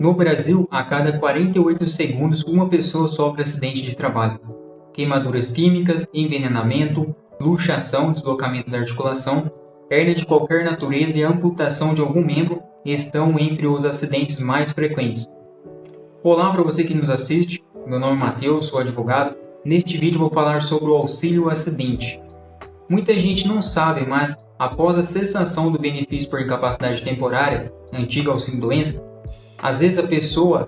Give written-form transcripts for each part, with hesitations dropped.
No Brasil, a cada 48 segundos, uma pessoa sofre acidente de trabalho. Queimaduras químicas, envenenamento, luxação, deslocamento da articulação, hérnia de qualquer natureza e amputação de algum membro estão entre os acidentes mais frequentes. Olá para você que nos assiste, meu nome é Matheus, sou advogado. Neste vídeo vou falar sobre o auxílio acidente. Muita gente não sabe, mas após a cessação do benefício por incapacidade temporária, antigo auxílio-doença, às vezes a pessoa,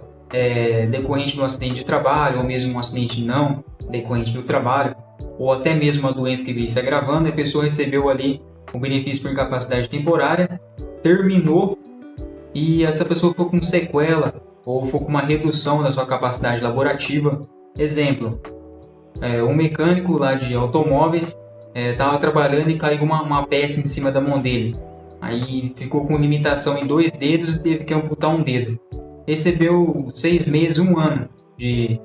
decorrente de um acidente de trabalho, ou mesmo um acidente não decorrente do trabalho, ou até mesmo uma doença que veio se agravando, a pessoa recebeu ali o benefício por incapacidade temporária, terminou e essa pessoa ficou com sequela ou ficou com uma redução da sua capacidade laborativa. Exemplo, um mecânico lá de automóveis estava trabalhando e caiu uma peça em cima da mão dele. Aí ficou com limitação em 2 dedos e teve que amputar um dedo. Recebeu 6 meses, 1 ano de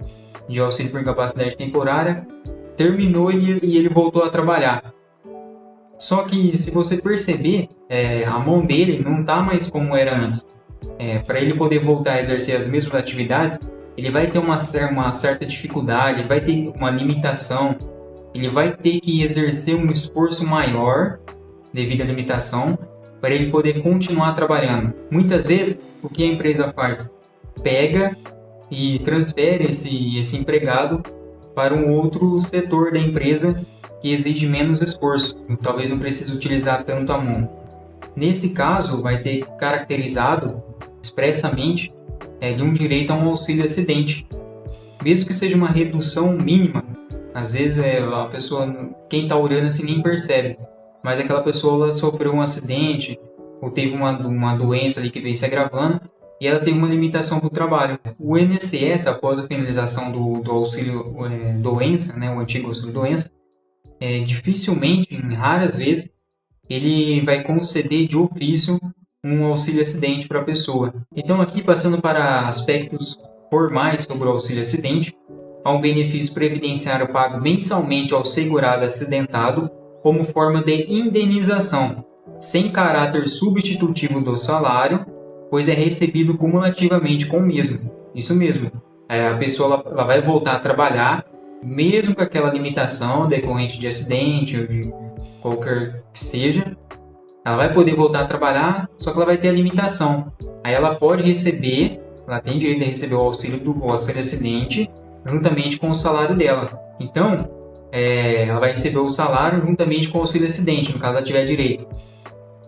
auxílio por incapacidade temporária, terminou e ele voltou a trabalhar. Só que se você perceber, a mão dele não está mais como era antes. Para ele poder voltar a exercer as mesmas atividades, ele vai ter uma certa dificuldade, ele vai ter uma limitação, ele vai ter que exercer um esforço maior devido à limitação para ele poder continuar trabalhando. Muitas vezes, o que a empresa faz? Pega e transfere esse empregado para um outro setor da empresa que exige menos esforço, talvez não precise utilizar tanto a mão. Nesse caso, vai ter caracterizado expressamente de um direito a um auxílio acidente, mesmo que seja uma redução mínima. Às vezes a pessoa, quem está olhando assim nem percebe, mas aquela pessoa sofreu um acidente ou teve uma doença ali que veio se agravando e ela tem uma limitação para o trabalho. O INSS, após a finalização do auxílio doença, o antigo auxílio doença, dificilmente, em raras vezes, ele vai conceder de ofício um auxílio acidente para a pessoa. Então aqui, passando para aspectos formais sobre o auxílio acidente, há um benefício previdenciário pago mensalmente ao segurado acidentado como forma de indenização, sem caráter substitutivo do salário, pois é recebido cumulativamente com o mesmo. Isso mesmo, a pessoa ela vai voltar a trabalhar, mesmo com aquela limitação decorrente de acidente ou de qualquer que seja, ela vai poder voltar a trabalhar, só que ela vai ter a limitação. Aí ela pode receber, ela tem direito a receber o auxílio acidente juntamente com o salário dela. Então, ela vai receber o salário juntamente com o auxílio acidente, no caso ela tiver direito.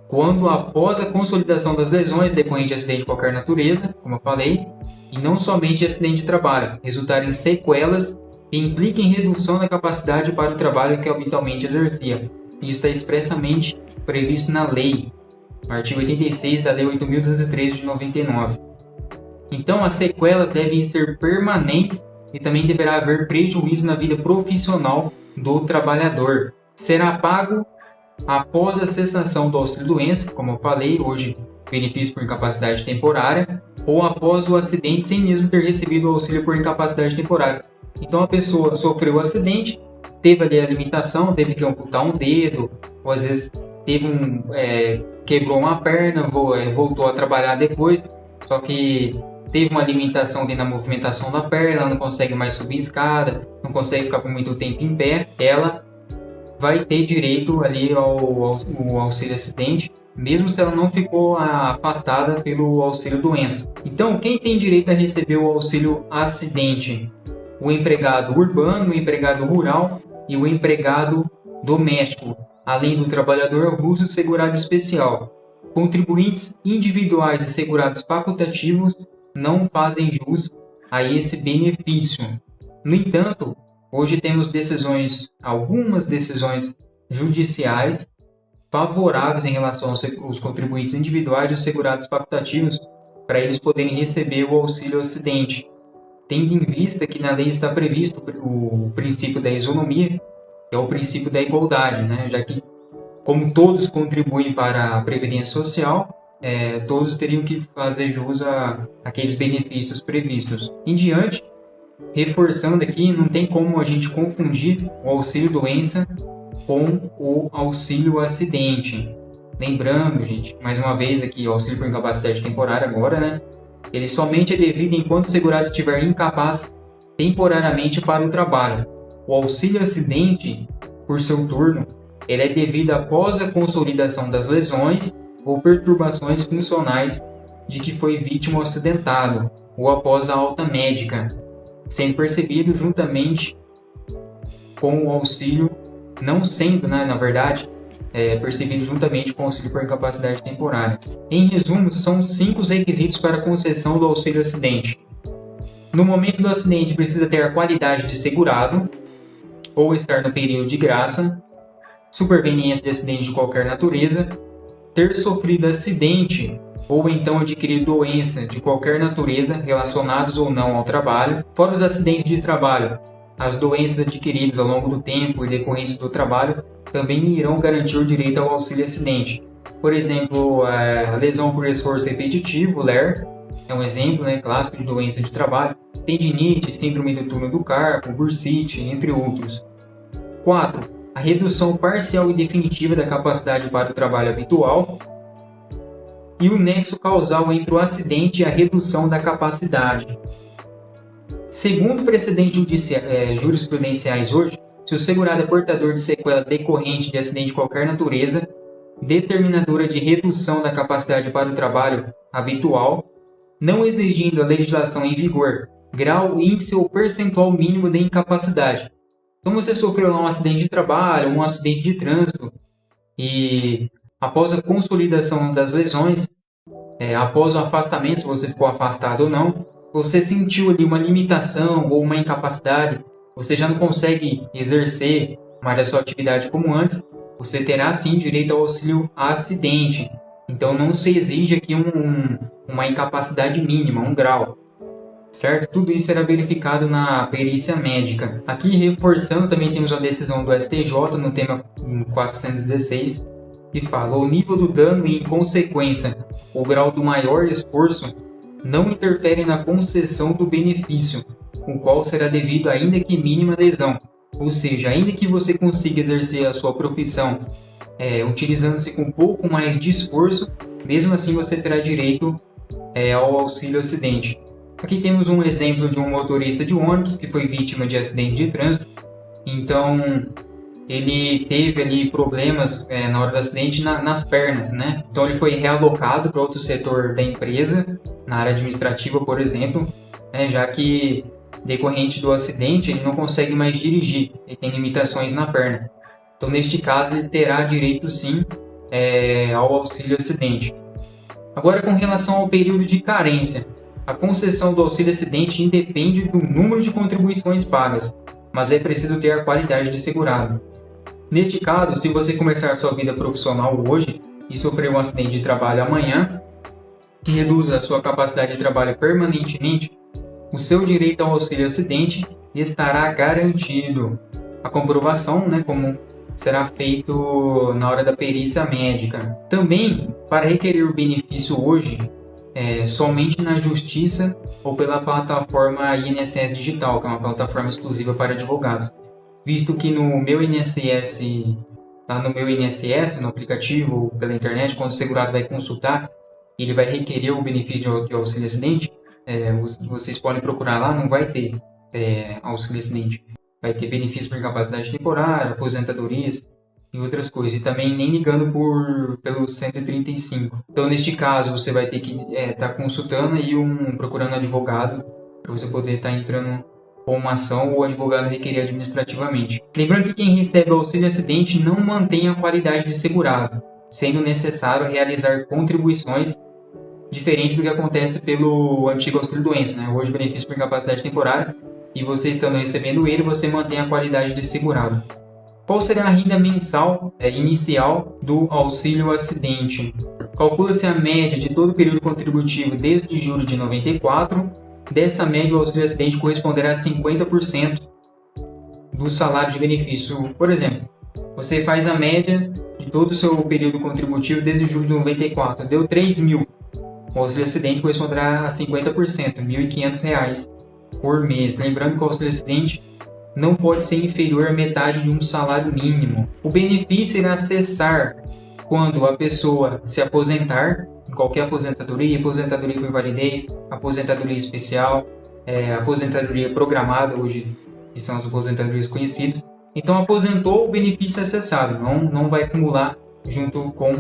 Quando após a consolidação das lesões decorrentes de acidente de qualquer natureza, como eu falei, e não somente de acidente de trabalho, resultarem sequelas que impliquem redução da capacidade para o trabalho que habitualmente exercia. Isso está expressamente previsto na lei, no artigo 86 da Lei 8.213 de 99. Então, as sequelas devem ser permanentes e também deverá haver prejuízo na vida profissional do trabalhador. Será pago após a cessação do auxílio-doença, como eu falei, hoje benefício por incapacidade temporária, ou após o acidente sem mesmo ter recebido o auxílio por incapacidade temporária. Então a pessoa sofreu o acidente, teve ali a limitação, teve que amputar um dedo, ou às vezes quebrou uma perna, voltou a trabalhar depois, só que teve uma limitação na movimentação da perna, ela não consegue mais subir escada, não consegue ficar por muito tempo em pé, ela vai ter direito ali ao auxílio acidente, mesmo se ela não ficou afastada pelo auxílio doença. Então, quem tem direito a receber o auxílio acidente? O empregado urbano, o empregado rural e o empregado doméstico, além do trabalhador avulso segurado especial. Contribuintes individuais e segurados facultativos não fazem jus a esse benefício. No entanto, hoje temos algumas decisões judiciais favoráveis em relação aos contribuintes individuais e os segurados facultativos para eles poderem receber o auxílio acidente, tendo em vista que na lei está previsto o princípio da isonomia, que é o princípio da igualdade, já que, como todos contribuem para a Previdência Social, todos teriam que fazer jus a aqueles benefícios previstos. Em diante, reforçando aqui, não tem como a gente confundir o auxílio-doença com o auxílio-acidente. Lembrando, gente, mais uma vez aqui, o auxílio por incapacidade temporária agora, ele somente é devido enquanto o segurado estiver incapaz temporariamente para o trabalho. O auxílio acidente, por seu turno, ele é devido após a consolidação das lesões ou perturbações funcionais de que foi vítima ou acidentado, ou após a alta médica, sendo percebido juntamente com o auxílio, não sendo, na verdade, percebido juntamente com o auxílio por incapacidade temporária. Em resumo, são 5 os requisitos para a concessão do auxílio acidente. No momento do acidente, precisa ter a qualidade de segurado, ou estar no período de graça, superveniência de acidente de qualquer natureza, ter sofrido acidente ou então adquirido doença de qualquer natureza relacionados ou não ao trabalho. Fora os acidentes de trabalho, as doenças adquiridas ao longo do tempo e decorrência do trabalho também irão garantir o direito ao auxílio acidente. Por exemplo, a lesão por esforço repetitivo, LER, é um exemplo clássico de doença de trabalho. Tendinite, síndrome do túnel do carpo, bursite, entre outros. 4. A redução parcial e definitiva da capacidade para o trabalho habitual. E o nexo causal entre o acidente e a redução da capacidade. Segundo precedentes jurisprudenciais hoje, se o segurado é portador de sequela decorrente de acidente de qualquer natureza, determinadora de redução da capacidade para o trabalho habitual, não exigindo a legislação em vigor grau, índice ou percentual mínimo de incapacidade. Então você sofreu lá um acidente de trabalho, um acidente de trânsito, e após a consolidação das lesões, após o afastamento, se você ficou afastado ou não, você sentiu ali uma limitação ou uma incapacidade, você já não consegue exercer mais a sua atividade como antes, você terá sim direito ao auxílio acidente. Então não se exige aqui uma incapacidade mínima, um grau. Certo? Tudo isso será verificado na perícia médica. Aqui, reforçando, também temos a decisão do STJ no tema 416, que fala: o nível do dano e, em consequência, o grau do maior esforço não interferem na concessão do benefício, o qual será devido ainda que mínima lesão. Ou seja, ainda que você consiga exercer a sua profissão utilizando-se com um pouco mais de esforço, mesmo assim você terá direito ao auxílio acidente. Aqui temos um exemplo de um motorista de ônibus que foi vítima de acidente de trânsito. Então, ele teve ali problemas na hora do acidente nas pernas, né? Então, ele foi realocado para outro setor da empresa, na área administrativa, por exemplo, já que, decorrente do acidente, ele não consegue mais dirigir, ele tem limitações na perna. Então, neste caso, ele terá direito, sim, ao auxílio acidente. Agora, com relação ao período de carência, a concessão do auxílio acidente independe do número de contribuições pagas, mas é preciso ter a qualidade de segurado. Neste caso, se você começar sua vida profissional hoje e sofrer um acidente de trabalho amanhã, que reduza a sua capacidade de trabalho permanentemente, o seu direito ao auxílio acidente estará garantido. A comprovação, como será feito na hora da perícia médica. Também, para requerer o benefício hoje, somente na Justiça ou pela plataforma INSS Digital, que é uma plataforma exclusiva para advogados. Visto que no meu INSS, no aplicativo, pela internet, quando o segurado vai consultar, ele vai requerer o benefício de auxílio acidente, vocês podem procurar lá, não vai ter auxílio acidente. Vai ter benefício por incapacidade temporária, aposentadorias e outras coisas. E também nem ligando pelo 135. Então, neste caso, você vai ter que estar consultando e procurando um advogado para você poder estar entrando com uma ação ou o advogado requerer administrativamente. Lembrando que quem recebe o auxílio acidente não mantém a qualidade de segurado, sendo necessário realizar contribuições diferente do que acontece pelo antigo auxílio-doença. Hoje, benefício por incapacidade temporária, e você estando recebendo ele, você mantém a qualidade de segurado. Qual será a renda mensal inicial do auxílio acidente? Calcula-se a média de todo o período contributivo desde julho de 94. Dessa média, o auxílio acidente corresponderá a 50% do salário de benefício. Por exemplo, você faz a média de todo o seu período contributivo desde julho de 94. Deu 3 mil. O auxílio acidente corresponderá a 50%, R$ 1.500 por mês. Lembrando que o auxílio acidente não pode ser inferior à metade de um salário mínimo. O benefício irá cessar quando a pessoa se aposentar em qualquer aposentadoria, aposentadoria por invalidez, aposentadoria especial, aposentadoria programada, hoje que são as aposentadorias conhecidas. Então, aposentou, o benefício é cessado, não vai acumular junto com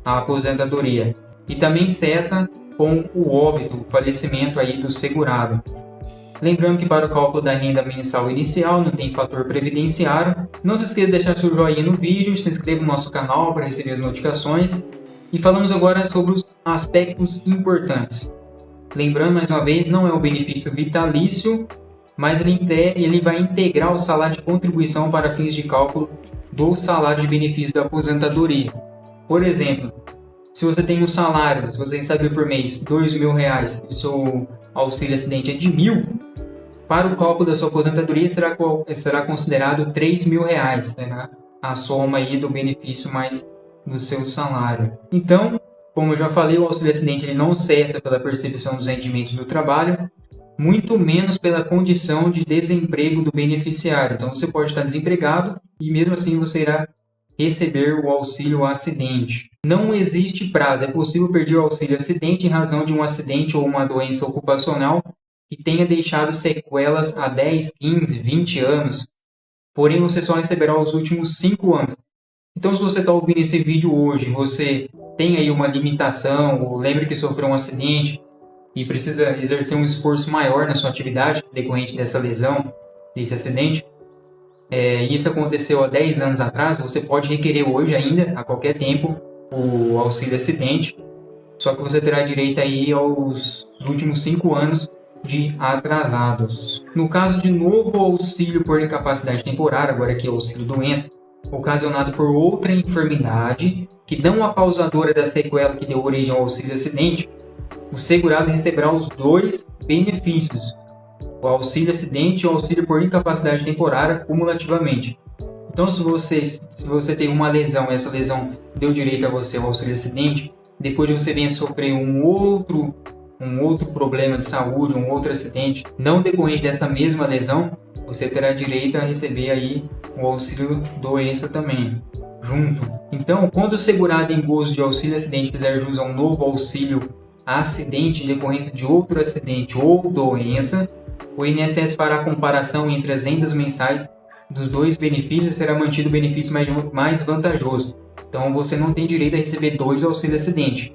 a aposentadoria. E também cessa com o óbito, o falecimento aí do segurado. Lembrando que para o cálculo da renda mensal inicial não tem fator previdenciário. Não se esqueça de deixar seu joinha no vídeo, se inscreva no nosso canal para receber as notificações. E falamos agora sobre os aspectos importantes. Lembrando mais uma vez, não é um benefício vitalício, mas ele vai integrar o salário de contribuição para fins de cálculo do salário de benefício da aposentadoria. Por exemplo, se você tem um salário, se você recebe por mês R$2.000 e seu auxílio acidente é de R$1.000, para o cálculo da sua aposentadoria será considerado R$3.000, será a soma aí do benefício mais do seu salário. Então, como eu já falei, o auxílio acidente ele não cessa pela percepção dos rendimentos do trabalho, muito menos pela condição de desemprego do beneficiário. Então, você pode estar desempregado e mesmo assim você irá receber o auxílio acidente. Não existe prazo, é possível perder o auxílio acidente em razão de um acidente ou uma doença ocupacional que tenha deixado sequelas há 10, 15, 20 anos, porém você só receberá os últimos 5 anos. Então, se você está ouvindo esse vídeo hoje, você tem aí uma limitação, ou lembre que sofreu um acidente e precisa exercer um esforço maior na sua atividade decorrente dessa lesão, desse acidente, isso aconteceu há 10 anos atrás, você pode requerer hoje ainda, a qualquer tempo, o auxílio acidente, só que você terá direito aí aos últimos 5 anos de atrasados. No caso de novo auxílio por incapacidade temporária, agora aqui é o auxílio doença, ocasionado por outra enfermidade que não a causadora da sequela que deu origem ao auxílio acidente, o segurado receberá os dois benefícios, o auxílio acidente e o auxílio por incapacidade temporária cumulativamente. Então, se você tem uma lesão e essa lesão deu direito a você ao auxílio acidente, depois de você venha sofrer um outro problema de saúde, um outro acidente, não decorrente dessa mesma lesão, você terá direito a receber aí o auxílio doença também, junto. Então, quando o segurado em gozo de auxílio acidente fizer jus a um novo auxílio acidente em decorrência de outro acidente ou doença, o INSS fará a comparação entre as rendas mensais dos dois benefícios e será mantido o benefício mais vantajoso. Então, você não tem direito a receber 2 auxílios acidente.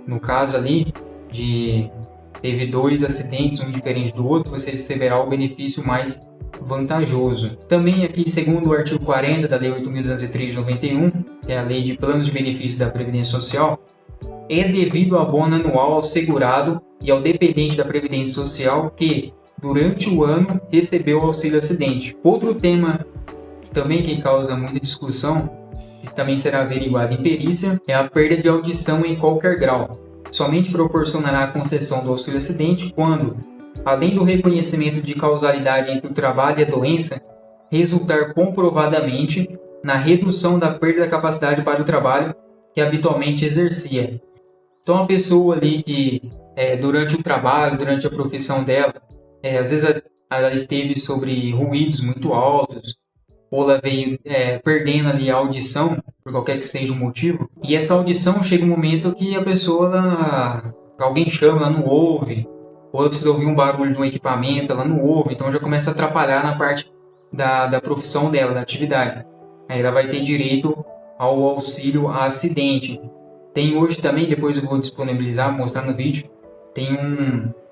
No caso ali, teve 2 acidentes, um diferente do outro, você receberá o benefício mais vantajoso. Também aqui, segundo o artigo 40 da Lei 8.203 de 91, que é a Lei de Planos de Benefício da Previdência Social, é devido ao abono anual ao segurado e ao dependente da Previdência Social que, durante o ano, recebeu o auxílio acidente. Outro tema também que causa muita discussão, que também será averiguado em perícia, é a perda de audição em qualquer grau. Somente proporcionará a concessão do auxílio acidente quando, além do reconhecimento de causalidade entre o trabalho e a doença, resultar comprovadamente na redução da perda da capacidade para o trabalho que habitualmente exercia. Então, a pessoa ali que, durante o trabalho, durante a profissão dela, às vezes ela esteve sobre ruídos muito altos, ou ela veio perdendo ali a audição, por qualquer que seja o motivo, e essa audição chega um momento que a pessoa, alguém chama, ela não ouve, ou ela precisa ouvir um barulho de um equipamento, ela não ouve, então já começa a atrapalhar na parte da profissão dela, da atividade. Aí ela vai ter direito ao auxílio a acidente. Tem hoje também, depois eu vou disponibilizar, mostrar no vídeo, tem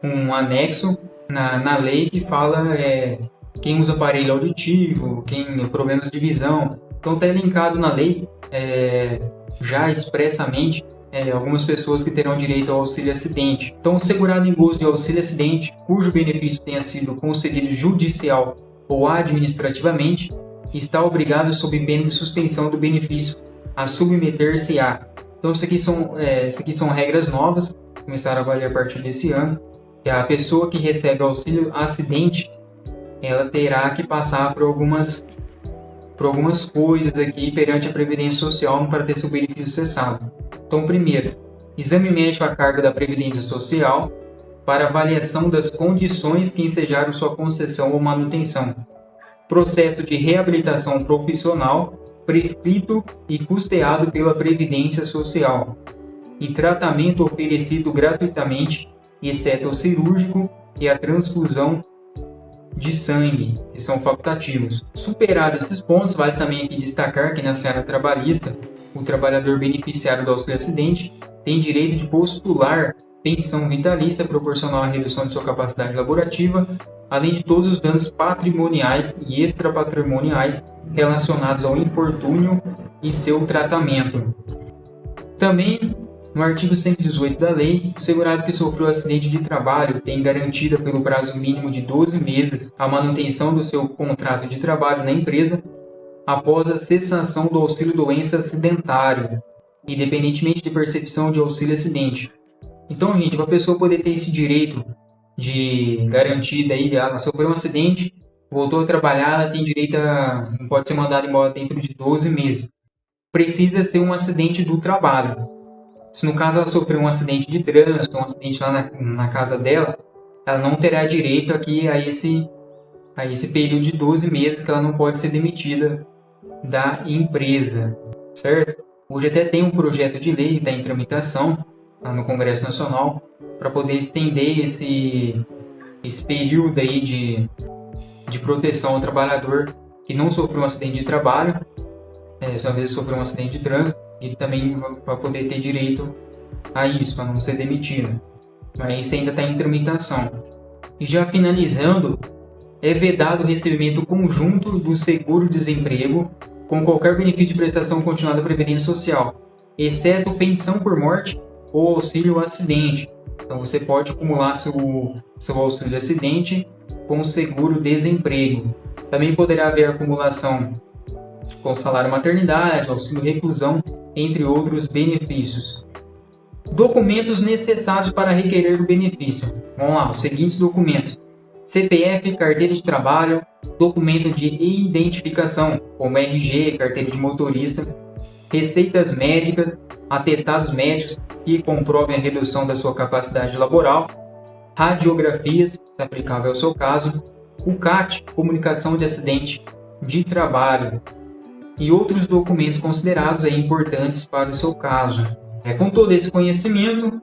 um anexo na lei que fala quem usa aparelho auditivo, quem tem problemas de visão. Então está elencado na lei já expressamente algumas pessoas que terão direito ao auxílio acidente. Então, o segurado em gozo de auxílio acidente, cujo benefício tenha sido concedido judicial ou administrativamente, está obrigado, sob pena de suspensão do benefício, a submeter-se a... Então, isso aqui são regras novas, que começaram a valer a partir desse ano, que a pessoa que recebe o auxílio acidente, ela terá que passar por algumas coisas aqui perante a Previdência Social para ter seu benefício cessado. Então, primeiro, exame médico a cargo da Previdência Social para avaliação das condições que ensejaram sua concessão ou manutenção. Processo de reabilitação profissional prescrito e custeado pela Previdência Social. e tratamento oferecido gratuitamente, exceto o cirúrgico e a transfusão de sangue, que são facultativos. Superados esses pontos, vale também aqui destacar que na seara trabalhista, o trabalhador beneficiário do auxílio-acidente tem direito de postular pensão vitalícia proporcional à redução de sua capacidade laborativa, além de todos os danos patrimoniais e extrapatrimoniais relacionados ao infortúnio e seu tratamento. Também, no artigo 118 da lei, o segurado que sofreu acidente de trabalho tem garantida pelo prazo mínimo de 12 meses a manutenção do seu contrato de trabalho na empresa após a cessação do auxílio-doença acidentário, independentemente de percepção de auxílio-acidente. Então, gente, para a pessoa poder ter esse direito de garantida aí, ela sofreu um acidente, voltou a trabalhar, ela tem direito a, não pode ser mandada embora dentro de 12 meses. Precisa ser um acidente do trabalho. Se no caso ela sofreu um acidente de trânsito, um acidente lá na casa dela, ela não terá direito aqui a esse período de 12 meses que ela não pode ser demitida da empresa, certo? Hoje até tem um projeto de lei que está em tramitação lá no Congresso Nacional para poder estender esse período aí de proteção ao trabalhador que não sofreu um acidente de trabalho, às vezes sofreu um acidente de trânsito, ele também vai poder ter direito a isso, para não ser demitido. Mas isso ainda está em tramitação. E já finalizando, é vedado o recebimento conjunto do seguro-desemprego com qualquer benefício de prestação continuada da Previdência Social, exceto pensão por morte ou auxílio-acidente. Então você pode acumular seu auxílio-acidente com o seguro-desemprego. Também poderá haver acumulação com salário maternidade, auxílio-reclusão, entre outros benefícios. Documentos necessários para requerer o benefício. Vamos lá, os seguintes documentos: CPF, carteira de trabalho, documento de identificação, como RG, carteira de motorista, receitas médicas, atestados médicos que comprovem a redução da sua capacidade laboral, radiografias, se aplicável ao seu caso, o CAT, comunicação de acidente de trabalho, e outros documentos considerados aí importantes para o seu caso. Com todo esse conhecimento,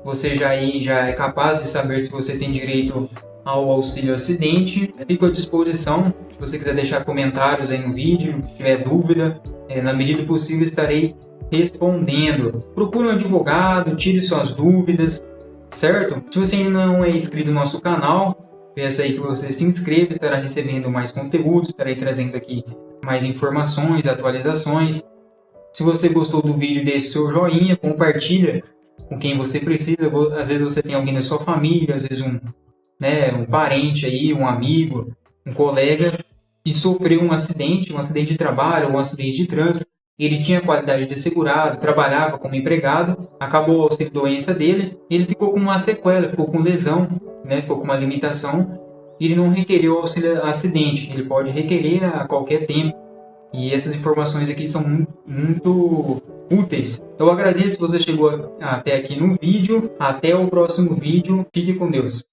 você já é capaz de saber se você tem direito ao auxílio acidente. Fico à disposição, se você quiser deixar comentários aí no vídeo, se tiver dúvida, na medida do possível estarei respondendo. Procure um advogado, tire suas dúvidas, certo? Se você ainda não é inscrito no nosso canal, peço aí que você se inscreva, estará recebendo mais conteúdo, estarei trazendo aqui mais informações, atualizações. Se você gostou do vídeo, deixe seu joinha, compartilha com quem você precisa. Às vezes você tem alguém da sua família, às vezes um parente aí, um amigo, um colega que sofreu um acidente de trabalho ou um acidente de trânsito. Ele tinha qualidade de segurado, trabalhava como empregado, acabou o auxílio-doença dele, ele ficou com uma sequela, ficou com lesão, ficou com uma limitação. Ele não requereu auxílio-acidente, ele pode requerer a qualquer tempo. E essas informações aqui são muito úteis. Eu agradeço se você chegou até aqui no vídeo. Até o próximo vídeo. Fique com Deus.